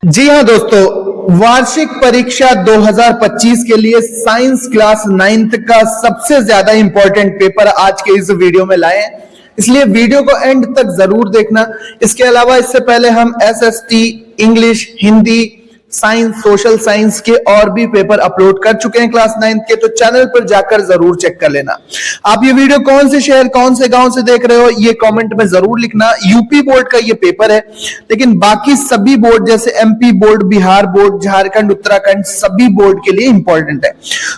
जी हाँ दोस्तों, वार्षिक परीक्षा 2025 के लिए साइंस क्लास 9th का सबसे ज्यादा इंपॉर्टेंट पेपर आज के इस वीडियो में लाए हैं, इसलिए वीडियो को एंड तक जरूर देखना। इसके अलावा इससे पहले हम SST, English, Hindi, science, social science के और भी पेपर अपलोड कर चुके हैं क्लास 9th के, तो चैनल पर जाकर जरूर चेक कर लेना। आप ये वीडियो कौन से शहर, कौन से गांव से देख रहे हो ये कमेंट में जरूर लिखना। यूपी बोर्ड का ये पेपर है, लेकिन बाकी सभी बोर्ड जैसे MP board, Bihar board, Jharkhand, Uttarakhand सभी बोर्ड के लिए इंपॉर्टेंट है।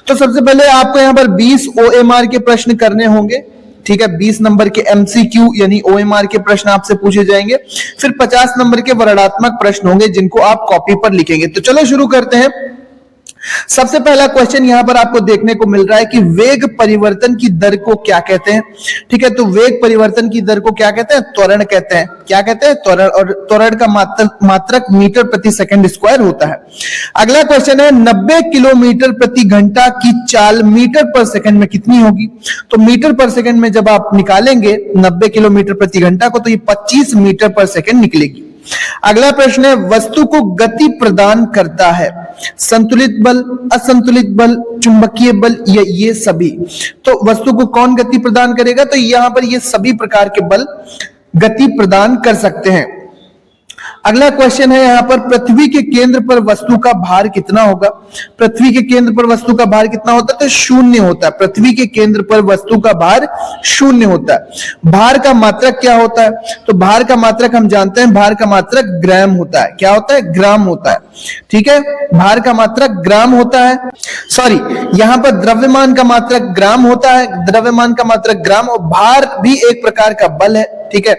तो सबसे पहले आपको यहाँ पर 20 ओएमआर के प्रश्न करने होंगे, ठीक है। 20 नंबर के एमसीक्यू यानी ओएमआर के प्रश्न आपसे पूछे जाएंगे, फिर 50 नंबर के वर्णात्मक प्रश्न होंगे जिनको आप कॉपी पर लिखेंगे। तो चलो शुरू करते हैं। सबसे पहला क्वेश्चन यहां पर आपको देखने को मिल रहा है कि वेग परिवर्तन की दर को क्या कहते हैं, ठीक है। तो वेग परिवर्तन की दर को क्या कहते हैं? त्वरण कहते हैं। क्या कहते हैं? त्वरण। और त्वरण का मात्रक मीटर प्रति सेकंड स्क्वायर होता है। अगला क्वेश्चन है 90 किलोमीटर प्रति घंटा की चाल मीटर पर सेकंड में कितनी होगी? तो मीटर पर सेकंड में जब आप निकालेंगे 90 किलोमीटर प्रति घंटा को, तो ये 25 मीटर पर सेकंड निकलेगी। अगला प्रश्न है वस्तु को गति प्रदान करता है संतुलित बल, असंतुलित बल, चुंबकीय बल या ये सभी? तो वस्तु को कौन गति प्रदान करेगा? तो यहां पर ये सभी प्रकार के बल गति प्रदान कर सकते हैं। अगला क्वेश्चन है यहां पर पृथ्वी के केंद्र पर वस्तु का भार कितना होगा? पृथ्वी के केंद्र पर वस्तु का भार कितना होता है? तो शून्य होता है। पृथ्वी के केंद्र पर वस्तु का भार शून्य होता है। भार का मात्रक क्या होता है? तो भार का मात्रक हम जानते हैं, भार का मात्रक ग्राम होता है। क्या होता है? ग्राम होता है, ठीक है। भार का मात्रक ग्राम होता है, सॉरी यहां पर द्रव्यमान का मात्रक ग्राम होता है, द्रव्यमान का मात्रक ग्राम। और भार भी एक प्रकार का बल है, ठीक है।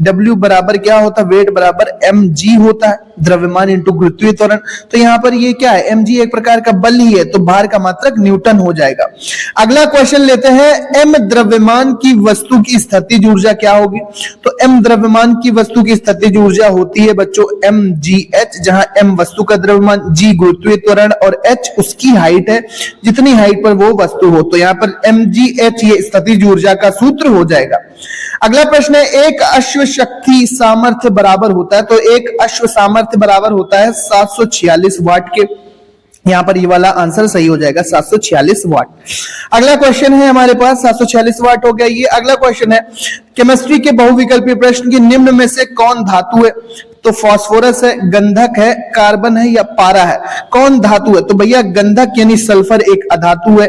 W बराबर क्या होता है? वेट बराबर mg होता है, द्रव्यमान इंटू गुरुत्वीय त्वरण। तो यहां पर ये क्या है? mg एक प्रकार का बल ही है, तो भार का मात्रक न्यूटन हो जाएगा। अगला क्वेश्चन लेते हैं m द्रव्यमान की वस्तु की स्थितिज ऊर्जा क्या होगी? तो m द्रव्यमान की वस्तु की स्थितिज ऊर्जा होती है बच्चों mgh, जहां m वस्तु का द्रव्यमान, g गुरुत्वीय त्वरण और h उसकी हाइट है, जितनी हाइट पर वो वस्तु हो। तो यहां पर mgh ये स्थितिज ऊर्जा का सूत्र हो जाएगा। अगला प्रश्न है एक अश्व शक्ति सामर्थ्य बराबर होता है, तो एक अश्व सामर्थ्य बराबर होता है 746 वाट के। यहां पर ये वाला आंसर सही हो जाएगा, 746 वाट। अगला क्वेश्चन है हमारे पास 746 वाट हो गया ये। अगला क्वेश्चन है केमिस्ट्री के बहुविकल्पीय प्रश्न की निम्न में से कौन धातु है? तो फास्फोरस है, गंधक है, कार्बन है या पारा है? कौन धातु है? तो भैया गंधक यानी सल्फर एक अधातु है,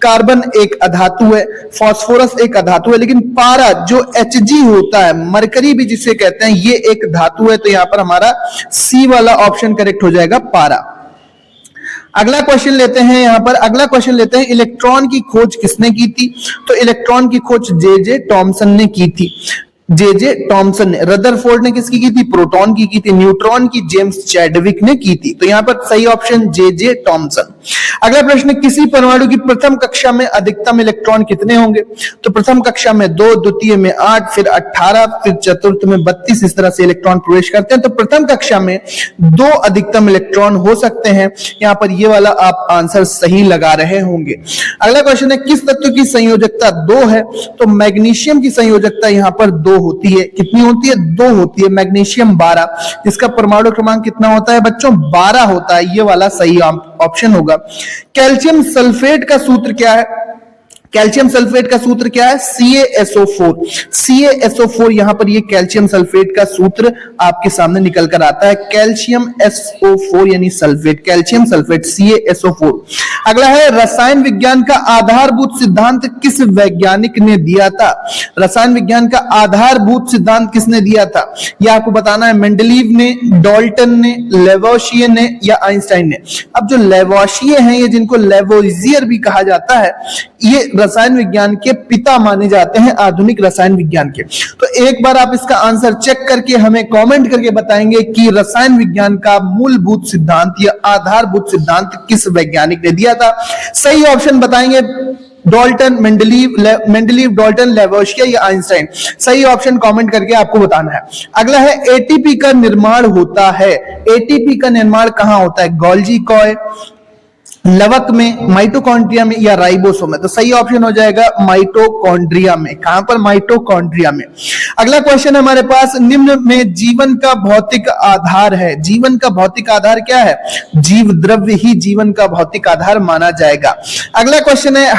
कार्बन एक अधातु है, फास्फोरस एक अधातु है, लेकिन पारा जो Hg होता है, मरकरी भी जिसे कहते हैं, ये एक धातु है। तो यहां पर हमारा सी वाला ऑप्शन करेक्ट हो जाएगा, पारा। अगला क्वेश्चन लेते हैं यहां पर, अगला क्वेश्चन लेते हैं इलेक्ट्रॉन की खोज किसने की थी? तो इलेक्ट्रॉन की खोज जे टॉमसन ने की थी। जे टॉमसन ने। रदरफोर्ड ने किसकी की थी? प्रोटॉन की थी। न्यूट्रॉन की जेम्स चैडविक ने की थी। तो यहां पर सही ऑप्शन जे टॉमसन। अगला प्रश्न किसी परमाणु की प्रथम कक्षा में अधिकतम इलेक्ट्रॉन कितने होंगे? तो प्रथम कक्षा में 2, द्वितीय में 8, फिर 18, फिर चतुर्थ में 32, इस तरह से इलेक्ट्रॉन प्रवेश करते हैं। तो प्रथम कक्षा में 2 अधिकतम इलेक्ट्रॉन हो सकते हैं। यहां पर ये वाला आप आंसर सही लगा रहे होंगे। अगला क्वेश्चन है किस तत्व की संयोजकता 2 है? तो मैग्नीशियम की संयोजकता यहां पर 2 होती है। कितनी होती है? 2 होती है। मैग्नीशियम 12, जिसका परमाणु क्रमांक कितना होता है बच्चों? 12 होता है। ये वाला सही ऑप्शन होगा। कैल्शियम सल्फेट का सूत्र क्या है? कैल्शियम सल्फेट का सूत्र क्या है? CaSO4। CaSO4 यहां पर ये कैल्शियम सल्फेट का सूत्र आपके सामने निकल कर आता है, कैल्शियम SO4 यानी सल्फेट, कैल्शियम सल्फेट CaSO4। अगला है रसायन विज्ञान का आधारभूत सिद्धांत किस वैज्ञानिक ने दिया था? रसायन विज्ञान का आधारभूत सिद्धांत किसने दिया था? यह आपको बताना है। मेंडलीव ने, डाल्टन ने, लेवोशिये ने या आइंस्टाइन ने? अब जो लेवोशिये हैं, ये जिनको लेवोइजियर भी कहा जाता है, ये रसायन विज्ञान के पिता माने जाते हैं, आधुनिक रसायन विज्ञान के। तो एक बार आप इसका आंसर चेक करके हमें कमेंट करके बताएंगे कि रसायन विज्ञान का मूलभूत सिद्धांत या आधारभूत सिद्धांत किस वैज्ञानिक ने दिया था। सही ऑप्शन बताएंगे डाल्टन, मेंडलीव, डाल्टन, लेवोशिये या आइंस्टाइन। सही ऑप्शन कमेंट करके आपको बताना है। अगला है एटीपी का निर्माण होता है। एटीपी का निर्माण कहां होता है? गोल्जी कॉय, लवक में, माइटोकॉन्ड्रिया में या राइबोसोम में? तो सही ऑप्शन हो जाएगा माइटोकॉन्ड्रिया में। कहां पर? माइटोकॉन्ड्रिया में। अगला क्वेश्चन हमारे पास, निम्न में जीवन का भौतिक आधार है। जीवन का भौतिक आधार क्या है? जीव द्रव्य ही जीवन का भौतिक आधार माना जाएगा। अगला क्वेश्चन है,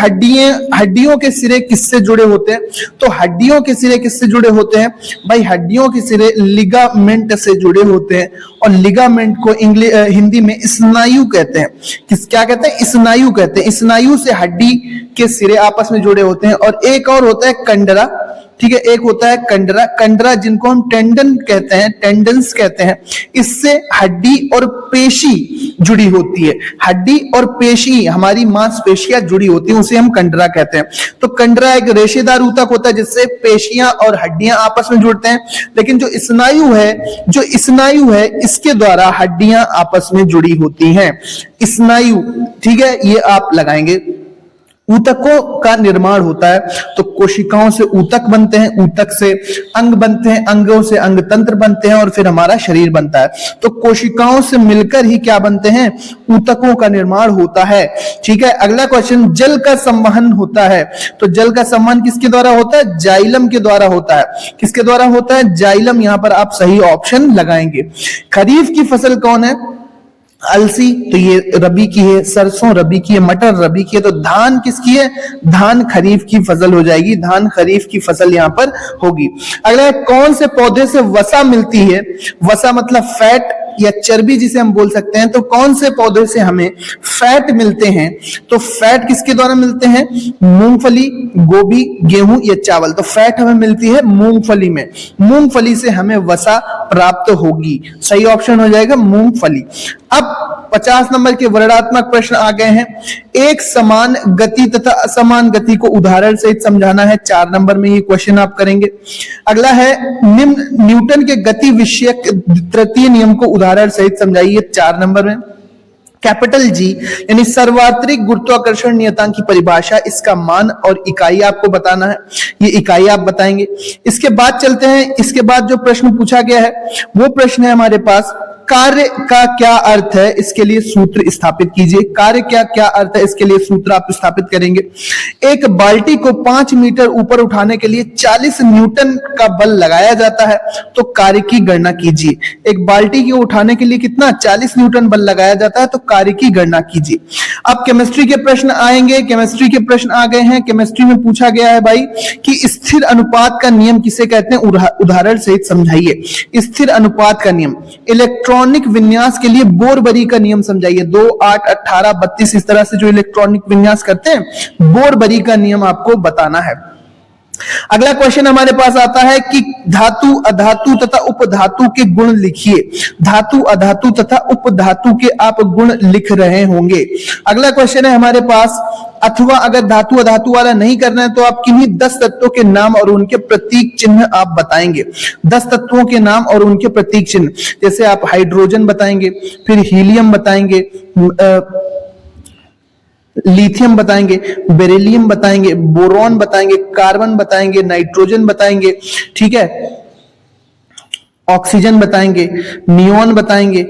हड्डियों के सिरे किससे जुड़े होते हैं? तो हड्डियों के सिरे किससे जुड़े होते हैं भाई? हड्डियों के सिरे लिगामेंट से जुड़े होते हैं, और लिगामेंट को हिंदी में स्नायु कहते हैं। क्या कहते हैं? स्नायु कहते हैं। स्नायु से हड्डी के सिरे आपस में जुड़े होते हैं। और एक और होता है कंडरा, ठीक है, एक होता है कंडरा। कंडरा जिनको हम टेंडन कहते हैं, टेंडन्स कहते हैं, इससे हड्डी और पेशी जुड़ी होती है। हड्डी और पेशी, हमारी मांसपेशियां जुड़ी होती हैं, उसे हम कंडरा कहते हैं। तो कंडरा एक रेशेदार ऊतक होता है जिससे पेशियां और हड्डियां आपस में जुड़ते हैं। लेकिन जो स्नायु है इसके द्वारा हड्डियां आपस में जुड़ी होती हैं। स्नायु, ठीक है, ये आप लगाएंगे। ऊतकों का निर्माण होता है, तो कोशिकाओं से ऊतक बनते हैं, ऊतक से अंग बनते हैं, अंगों से अंग तंत्र बनते हैं, और फिर हमारा शरीर बनता है। तो कोशिकाओं से मिलकर ही क्या बनते हैं? ऊतकों का निर्माण होता है। ठीक है। अगला क्वेश्चन, जल का संवहन होता है। तो जल का संवहन किसके द्वारा होता है? जाइलम के द्वारा होता है। किसके द्वारा होता है? जाइलम। यहां पर आप सही ऑप्शन लगाएंगे। खरीफ की फसल कौन है? अलसी, तो ये रबी की है। सरसों रबी की है। मटर रबी की है। तो धान किसकी है? धान खरीफ की फसल हो जाएगी। धान खरीफ की फसल यहां पर होगी। अगला, कौन से पौधे से वसा मिलती है? वसा मतलब फैट या चर्बी जिसे हम बोल सकते हैं। तो कौन से पौधे से हमें फैट मिलते हैं? तो फैट किसके द्वारा मिलते हैं? मूंगफली, गोभी, गेहूं या चावल। तो फैट हमें मिलती है मूंगफली में। मूंगफली से हमें वसा प्राप्त होगी। सही ऑप्शन हो जाएगा मूंगफली। अब 50 नंबर के वर्णनात्मक प्रश्न आ गए हैं। एक समान गति तथा असमान गति को उदाहरण सहित समझाना है। 4 नंबर में ये क्वेश्चन आप करेंगे। अगला है, निम्न न्यूटन के गति विषयक तृतीय नियम को उदाहरण सहित समझाइए। 4 नंबर में कैपिटल जी यानी सर्वात्रिक गुरुत्वाकर्षण नियतांक की परिभाषा, इसका मान और इकाई आपको बताना है। ये इकाई आप बताएंगे। इसके बाद चलते हैं, इसके बाद जो प्रश्न पूछा गया है वो प्रश्न है हमारे पास, कार्य का क्या अर्थ है? इसके लिए सूत्र स्थापित कीजिए। कार्य क्या क्या अर्थ है? इसके लिए सूत्र आप स्थापित करेंगे। एक बाल्टी को 5 मीटर ऊपर उठाने के लिए 40 न्यूटन का बल लगाया जाता है, तो कार्य की गणना कीजिए। एक बाल्टी को उठाने के लिए कितना? 40 न्यूटन बल लगाया जाता है, तो कार्य की गणना कीजिए। अब केमिस्ट्री के प्रश्न आएंगे। केमिस्ट्री के प्रश्न आ गए हैं। केमिस्ट्री में पूछा गया है भाई कि स्थिर अनुपात का नियम किसे कहते हैं? उदाहरण सहित समझाइए। स्थिर अनुपात का नियम, इलेक्ट्रॉनिक विन्यास के लिए बोरबरी का नियम समझाइए। 2, 8, 18, 32 इस तरह से जो इलेक्ट्रॉनिक विन्यास करते हैं, बोरबरी का नियम आपको बताना है। अगला क्वेश्चन हमारे पास आता है कि धातु, अधातु तथा उपधातु के गुण लिखिए। धातु, अधातु तथा उपधातु के आप गुण लिख रहे होंगे। अगला क्वेश्चन है हमारे पास, अथवा अगर धातु अधातु वाला नहीं करना है तो आप किन्हीं 10 तत्वों के नाम और उनके प्रतीक चिन्ह आप बताएंगे। 10 तत्वों के नाम और उनके प्रतीक चिन्ह, जैसे आप हाइड्रोजन बताएंगे, फिर हीलियम बताएंगे, लिथियम बताएंगे, बेरिलियम बताएंगे, बोरॉन बताएंगे, कार्बन बताएंगे, नाइट्रोजन बताएंगे, ठीक है, ऑक्सीजन बताएंगे, नियोन बताएंगे,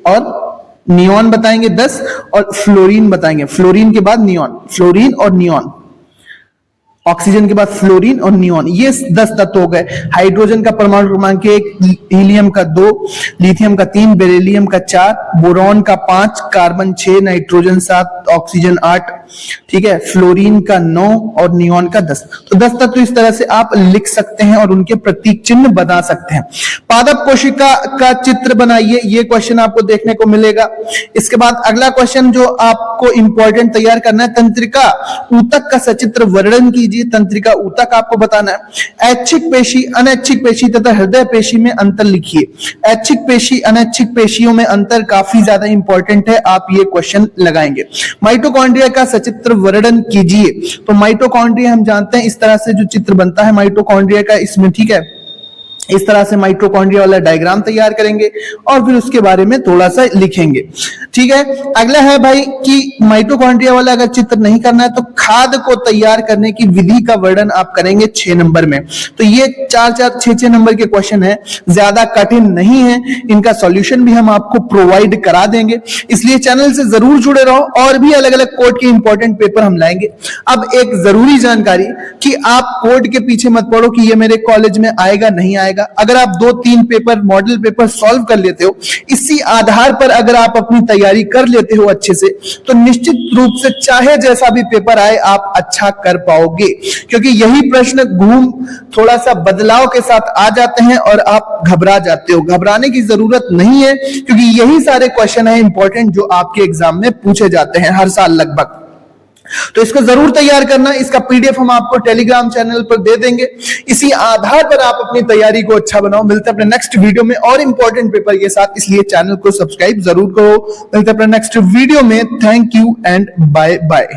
और नियोन बताएंगे 10, और फ्लोरीन बताएंगे। फ्लोरीन के बाद नियोन, फ्लोरीन और नियोन। ऑक्सीजन के बाद फ्लोरीन और नियोन, ये 10 तत्व हो गए। हाइड्रोजन का परमाणु क्रमांक 1, हीलियम का 2, लिथियम का 3, बेरिलियम का 4, बोरॉन का 5, कार्बन 6, नाइट्रोजन 7, ऑक्सीजन 8, ठीक है, फ्लोरीन का 9 और नियोन का 10। तो 10 तत्व इस तरह से आप लिख सकते हैं और उनके प्रतीक चिन्ह बना सकते हैं। पादप कोशिका का चित्र बनाइए, ये क्वेश्चन आपको देखने को मिलेगा। इसके बाद अगला क्वेश्चन जो आपको इंपॉर्टेंट तैयार करना है, तंत्रिका ऊतक का सचित्र वर्णन कीजिए। तंत्रिका ऊतक आपको बताना है। ऐच्छिक पेशी, अनैच्छिक पेशी तथा हृदय पेशी में अंतर लिखिए। ऐच्छिक पेशी, अनैच्छिक पेशियों में अंतर काफी ज्यादा इंपॉर्टेंट है, आप ये क्वेश्चन लगाएंगे। माइटोकॉन्ड्रिया का सचित्र वर्णन कीजिए। तो माइटोकॉन्ड्रिया हम जानते हैं इस तरह से जो चित्र बनता है माइटोकॉन्ड्रिया का, इसमें, ठीक है, इस तरह से माइटोकॉन्ड्रिया वाला डायग्राम तैयार करेंगे और फिर उसके बारे में थोड़ा सा लिखेंगे। ठीक है, अगला है भाई कि माइटोकॉन्ड्रिया वाला अगर चित्र नहीं करना है तो खाद को तैयार करने की विधि का वर्णन आप करेंगे 6 नंबर में। तो ये 4-4, 6-6 नंबर के क्वेश्चन है, ज्यादा कठिन नहीं है, इनका सॉल्यूशन भी हम आपको प्रोवाइड करा देंगे, इसलिए चैनल से जरूर जुड़े रहो। और भी अलग अलग कोड के इंपॉर्टेंट पेपर हम लाएंगे। अब एक जरूरी जानकारी कि आप कोड के पीछे मत पड़ो कि ये मेरे कॉलेज में आएगा नहीं आएगा। अगर आप 2-3 पेपर मॉडल पेपर सॉल्व कर लेते हो, इसी आधार पर अगर आप अपनी तैयारी कर लेते हो अच्छे से, तो निश्चित रूप से चाहे जैसा भी पेपर आए आप अच्छा कर पाओगे, क्योंकि यही प्रश्न घूम थोड़ा सा बदलाव के साथ आ जाते हैं और आप घबरा जाते हो। घबराने की जरूरत नहीं है, क्योंकि यही सारे क्वेश्चन है इंपॉर्टेंट जो आपके एग्जाम में पूछे जाते हैं हर साल लगभग। तो इसको जरूर तैयार करना। इसका पीडीएफ हम आपको टेलीग्राम चैनल पर दे देंगे, इसी आधार पर आप अपनी तैयारी को अच्छा बनाओ। मिलते हैं अपने नेक्स्ट वीडियो में और इंपॉर्टेंट पेपर के साथ, इसलिए चैनल को सब्सक्राइब जरूर करो। मिलते हैं अपने नेक्स्ट वीडियो में। Thank you and bye bye.